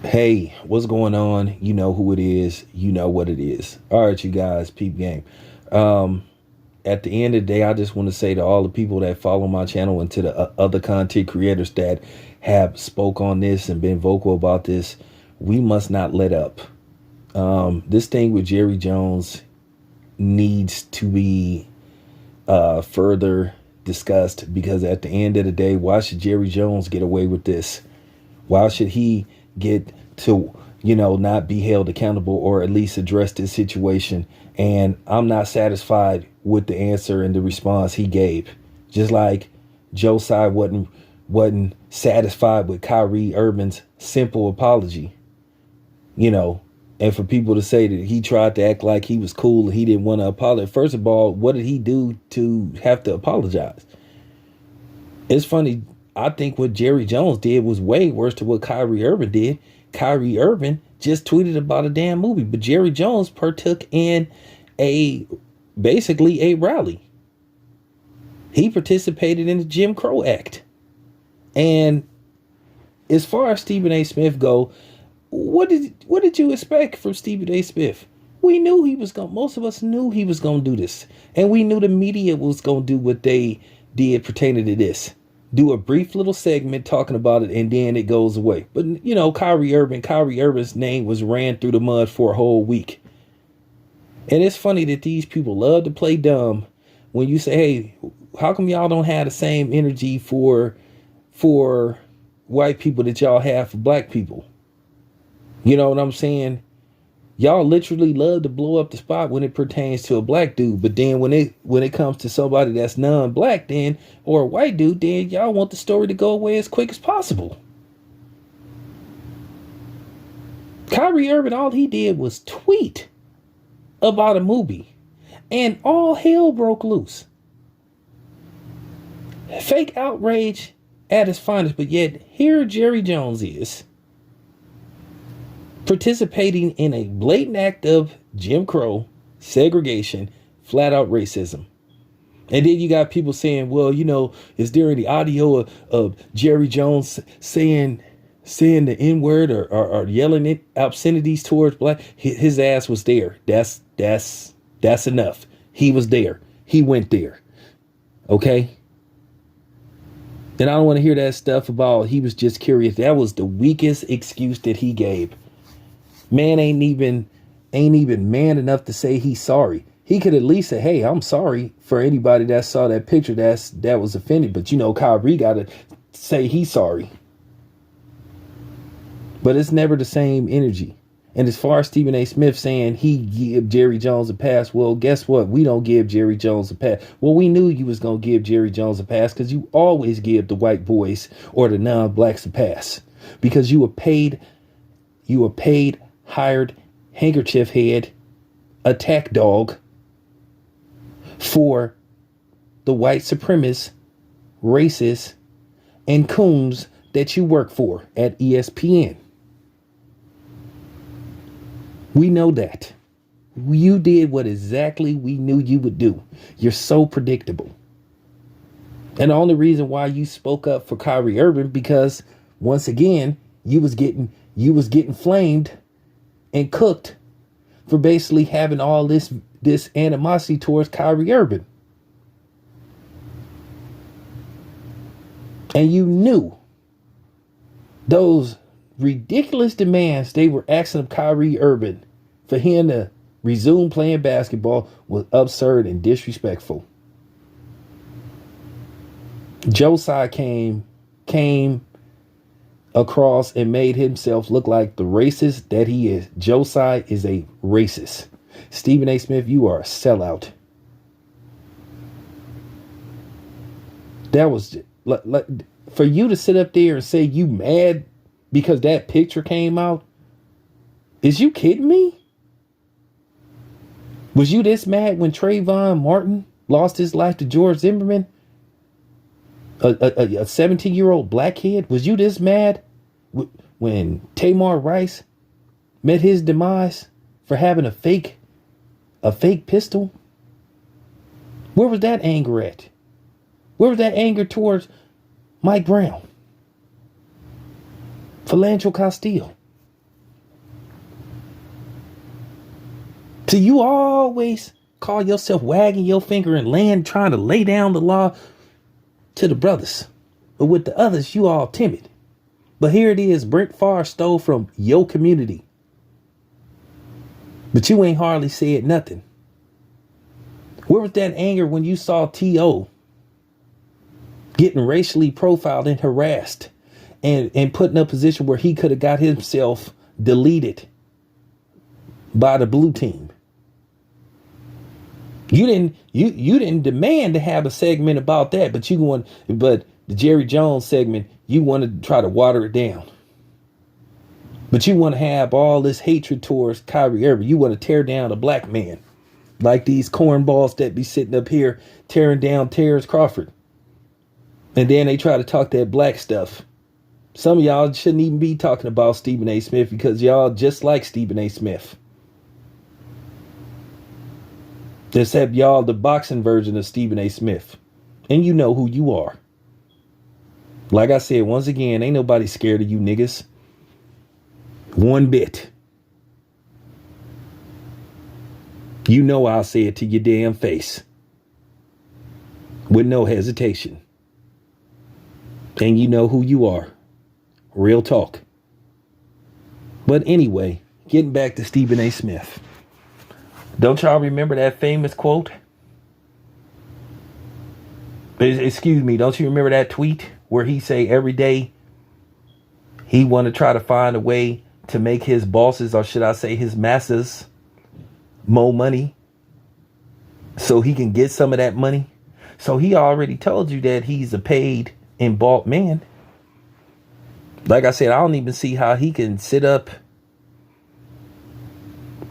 Hey, what's going on? You know who it is. You know what it is. All right, you guys, peep game. Um, at the end of the day, I just want to say to all the people that follow my channel and to the other content creators that have spoke on this and been vocal about this, we must not let up. This thing with Jerry Jones needs to be further discussed because at the end of the day, why should Jerry Jones get away with this? Why should he get to, not be held accountable or at least address this situation? And I'm not satisfied with the answer and the response he gave. Just like Josiah wasn't satisfied with Kyrie Irving's simple apology, you know, and for people to say that he tried to act like he was cool and he didn't want to apologize. First of all, what did he do to have to apologize? It's funny. I think what Jerry Jones did was way worse than what Kyrie Irving did. Kyrie Irving just tweeted about a damn movie, but Jerry Jones partook in a basically a rally. He participated in the Jim Crow Act. And as far as Stephen A. Smith go, what did you expect from Stephen A. Smith? We knew he was going. Most of us knew he was going to do this, and we knew the media was going to do what they did pertaining to this. Do a brief little segment talking about it, and then it goes away. But Kyrie Irving's name was ran through the mud for a whole week. And it's funny that these people love to play dumb when you say, "Hey, how come y'all don't have the same energy for white people that y'all have for black people?" You know what I'm saying? Y'all literally love to blow up the spot when it pertains to a black dude, but then when it comes to somebody that's non-black, then or a white dude, then y'all want the story to go away as quick as possible. Kyrie Irving, all he did was tweet about a movie, and all hell broke loose. Fake outrage at its finest, but yet here Jerry Jones is participating in a blatant act of Jim Crow, segregation, flat out racism. And then you got people saying, well, is there any audio of Jerry Jones saying the N-word or yelling it obscenities towards black? His ass was there. That's enough. He was there. He went there. Okay? And I don't want to hear that stuff about he was just curious. That was the weakest excuse that he gave. Man ain't even man enough to say he's sorry. He could at least say, "Hey, I'm sorry for anybody that saw that picture that was offended." But Kyrie got to say he's sorry. But it's never the same energy. And as far as Stephen A. Smith saying he give Jerry Jones a pass, well, guess what? We don't give Jerry Jones a pass. Well, we knew you was going to give Jerry Jones a pass because you always give the white boys or the non-blacks a pass because you were paid, hired handkerchief head attack dog for the white supremacists, racists, and coons that you work for at ESPN. We know that. You did what exactly we knew you would do. You're so predictable. And the only reason why you spoke up for Kyrie Irving because once again, you was getting flamed and cooked for basically having all this animosity towards Kyrie Irving. And you knew those ridiculous demands they were asking of Kyrie Irving for him to resume playing basketball was absurd and disrespectful. Josiah came across and made himself look like the racist that he is. Josiah is a racist. Stephen A. Smith, you are a sellout. That was like for you to sit up there and say you mad because that picture came out. Is you kidding me? Was you this mad when Trayvon Martin lost his life to George Zimmerman? A 17-year-old black kid? Was you this mad when Tamar Rice met his demise for having a fake pistol? Where was that anger at? Where was that anger towards Mike Brown? Philando Castile? So you always call yourself wagging your finger and trying to lay down the law to the brothers. But with the others, you all timid. But here it is, Brent Favre stole from your community. But you ain't hardly said nothing. Where was that anger when you saw T.O. getting racially profiled and harassed and put in a position where he could have got himself deleted by the blue team? You didn't demand to have a segment about that, but the Jerry Jones segment, you want to try to water it down. But you want to have all this hatred towards Kyrie Irving. You want to tear down a black man, like these cornballs that be sitting up here tearing down Terrence Crawford. And then they try to talk that black stuff. Some of y'all shouldn't even be talking about Stephen A. Smith because y'all just like Stephen A. Smith. Except y'all the boxing version of Stephen A. Smith. And you know who you are. Like I said, once again, ain't nobody scared of you niggas. One bit. You know I'll say it to your damn face. With no hesitation. And you know who you are. Real talk. But anyway, getting back to Stephen A. Smith. Don't y'all remember that famous quote? Excuse me, don't you remember that tweet where he say every day he want to try to find a way to make his bosses, or should I say his masses, more money so he can get some of that money? So he already told you that he's a paid and bought man. Like I said, I don't even see how he can sit up,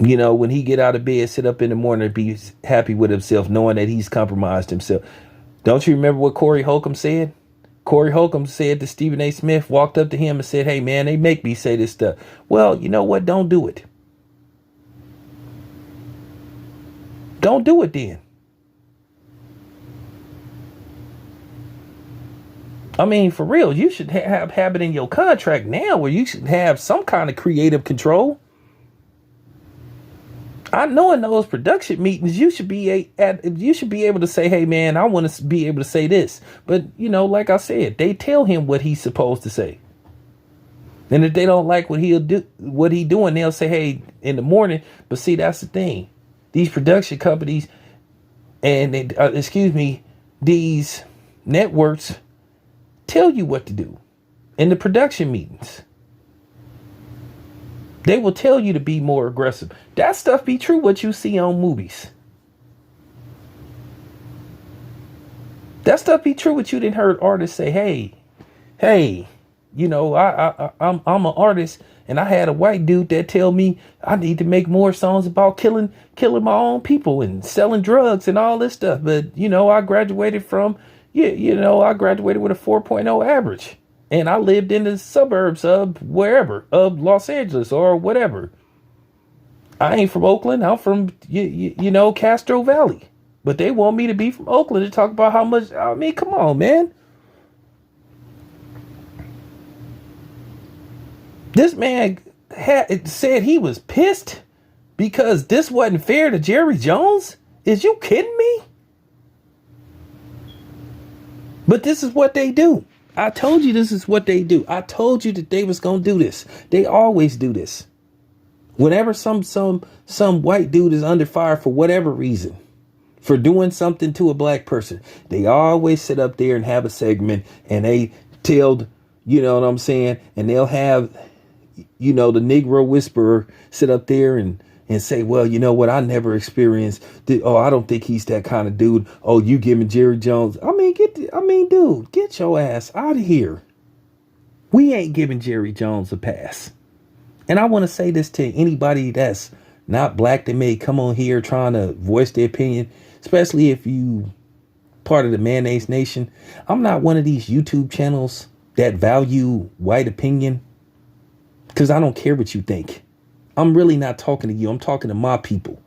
when he get out of bed, sit up in the morning and be happy with himself, knowing that he's compromised himself. Don't you remember what Corey Holcomb said? Corey Holcomb said to Stephen A. Smith, walked up to him and said, hey, man, they make me say this stuff. Well, you know what? Don't do it. Don't do it then. I mean, for real, you should have it in your contract now where you should have some kind of creative control. I know in those production meetings, you should be able to say, hey, man, I want to be able to say this. But, like I said, they tell him what he's supposed to say. And if they don't like what he doing, they'll say, hey, in the morning. But see, that's the thing. These production companies and these networks tell you what to do in the production meetings. They will tell you to be more aggressive. That stuff be true what you see on movies. That stuff be true what you didn't heard artists say, hey, I'm an artist and I had a white dude that tell me I need to make more songs about killing my own people and selling drugs and all this stuff. But, I graduated with a 4.0 average. And I lived in the suburbs of Los Angeles or whatever. I ain't from Oakland. I'm from, Castro Valley. But they want me to be from Oakland to talk about how much. I mean, come on, man. This man said he was pissed because this wasn't fair to Jerry Jones. Is you kidding me? But this is what they do. I told you this is what they do. I told you that they was going to do this. They always do this. Whenever some white dude is under fire for whatever reason, for doing something to a black person, they always sit up there and have a segment and they tell, you know what I'm saying? And they'll have, the Negro whisperer sit up there and say, well, you know what? I never experienced. I don't think he's that kind of dude. Oh, you giving Jerry Jones? Dude, get your ass out of here. We ain't giving Jerry Jones a pass. And I want to say this to anybody that's not black that may come on here trying to voice their opinion, especially if you part of the Mayonnaise Nation. I'm not one of these YouTube channels that value white opinion because I don't care what you think. I'm really not talking to you. I'm talking to my people.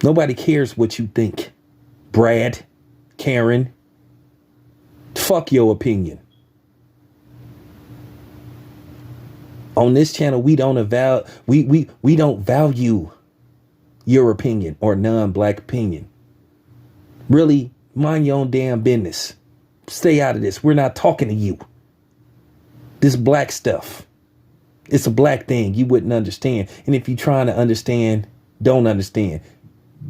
Nobody cares what you think. Brad, Karen, fuck your opinion. On this channel, we don't value your opinion or non-black opinion. Really, mind your own damn business. Stay out of this. We're not talking to you. This black stuff, it's a black thing you wouldn't understand. And if you're trying to understand, don't understand.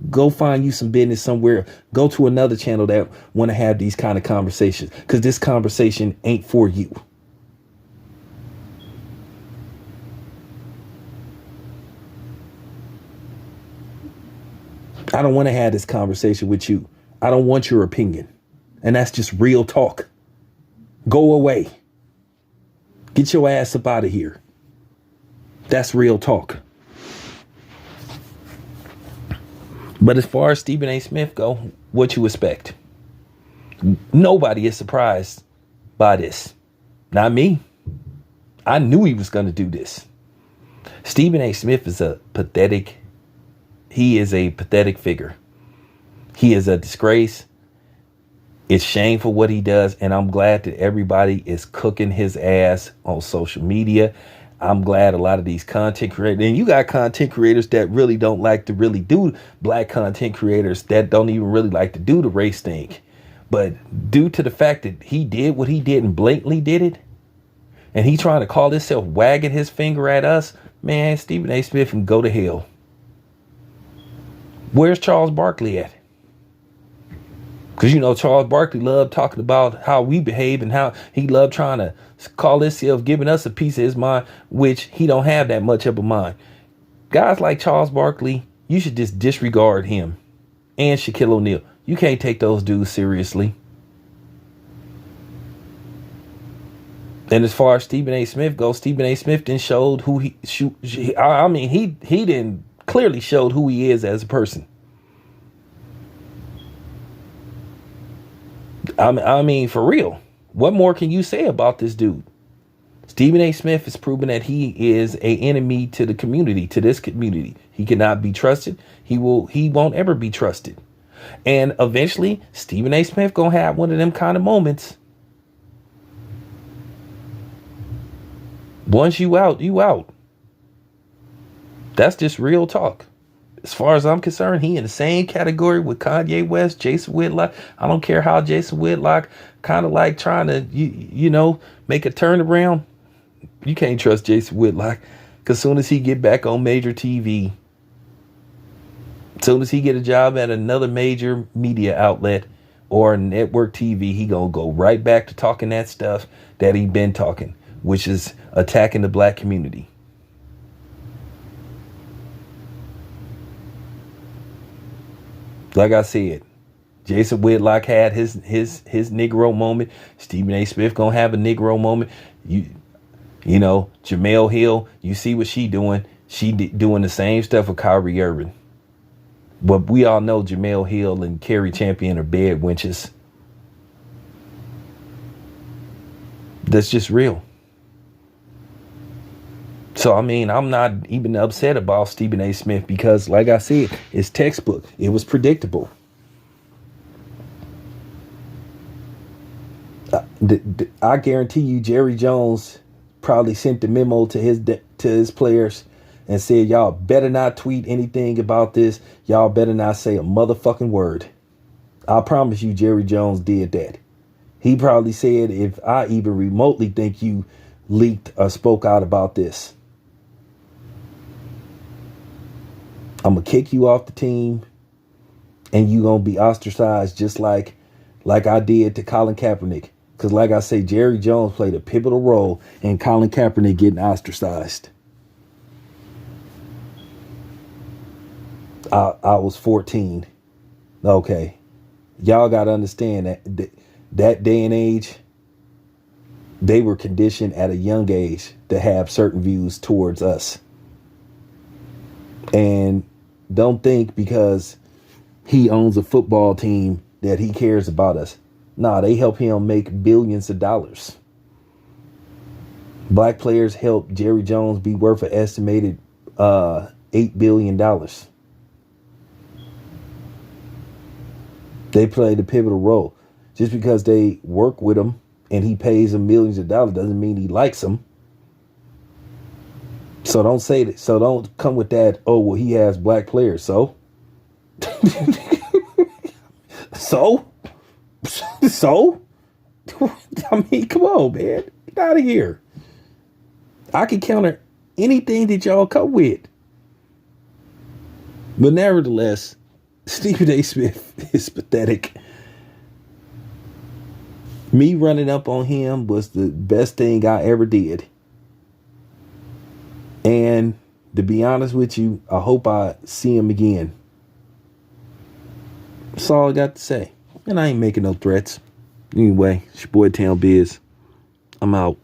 Go find you some business somewhere. Go to another channel that want to have these kind of conversations, because this conversation ain't for you. I don't want to have this conversation with you. I don't want your opinion. And that's just real talk. Go away. Get your ass up out of here. That's real talk. But as far as Stephen A. Smith go, what you expect? Nobody is surprised by this. Not me. I knew he was going to do this. Stephen A. Smith is he is a pathetic figure. He is a disgrace. It's shameful what he does. And I'm glad that everybody is cooking his ass on social media. I'm glad a lot of these content creators, and you got content creators that really don't like to really do, black content creators that don't even really like to do the race thing. But due to the fact that he did what he did and blatantly did it, and he trying to call himself wagging his finger at us, man, Stephen A. Smith can go to hell. Where's Charles Barkley at? Because, you know, Charles Barkley loved talking about how we behave and how he loved trying to call himself giving us a piece of his mind, which he don't have that much of a mind. Guys like Charles Barkley, you should just disregard him and Shaquille O'Neal. You can't take those dudes seriously. And as far as Stephen A. Smith goes, Stephen A. Smith then showed who he didn't clearly showed who he is as a person. I mean, for real, what more can you say about this dude? Stephen A. Smith has proven that he is an enemy to the community, to this community. He cannot be trusted. He won't ever be trusted. And eventually, Stephen A. Smith gonna have one of them kind of moments. Once you out, you out. That's just real talk. As far as I'm concerned, he in the same category with Kanye West, Jason Whitlock. I don't care how Jason Whitlock kind of like trying to, you know, make a turnaround. You can't trust Jason Whitlock, because soon as he get back on major TV, soon as he get a job at another major media outlet or network TV, he gonna go right back to talking that stuff that he been talking, which is attacking the black community. Like I said, Jason Whitlock had his Negro moment. Stephen A. Smith gonna have a Negro moment. You know, Jamel Hill, you see what she doing. She doing the same stuff with Kyrie Irving. But we all know Jamel Hill and Kerry Champion are bed wenches. That's just real. So, I mean, I'm not even upset about Stephen A. Smith because, like I said, it's textbook. It was predictable. I guarantee you Jerry Jones probably sent the memo to his players and said, y'all better not tweet anything about this. Y'all better not say a motherfucking word. I promise you Jerry Jones did that. He probably said, if I even remotely think you leaked or spoke out about this, I'm going to kick you off the team and you going to be ostracized just like I did to Colin Kaepernick. Because like I say, Jerry Jones played a pivotal role in Colin Kaepernick getting ostracized. I was 14. Okay. Y'all got to understand that day and age, they were conditioned at a young age to have certain views towards us. And don't think because he owns a football team that he cares about us. Nah, they help him make billions of dollars. Black players help Jerry Jones be worth an estimated $8 billion. They played a pivotal role. Just because they work with him and he pays them millions of dollars doesn't mean he likes them. So don't say that. So don't come with that. Oh, well, he has black players. So, so, so. I mean, come on, man. Get out of here. I can counter anything that y'all come with. But nevertheless, Stephen A. Smith is pathetic. Me running up on him was the best thing I ever did. And to be honest with you, I hope I see him again. That's all I got to say. And I ain't making no threats. Anyway, it's your boy Town Biz. I'm out.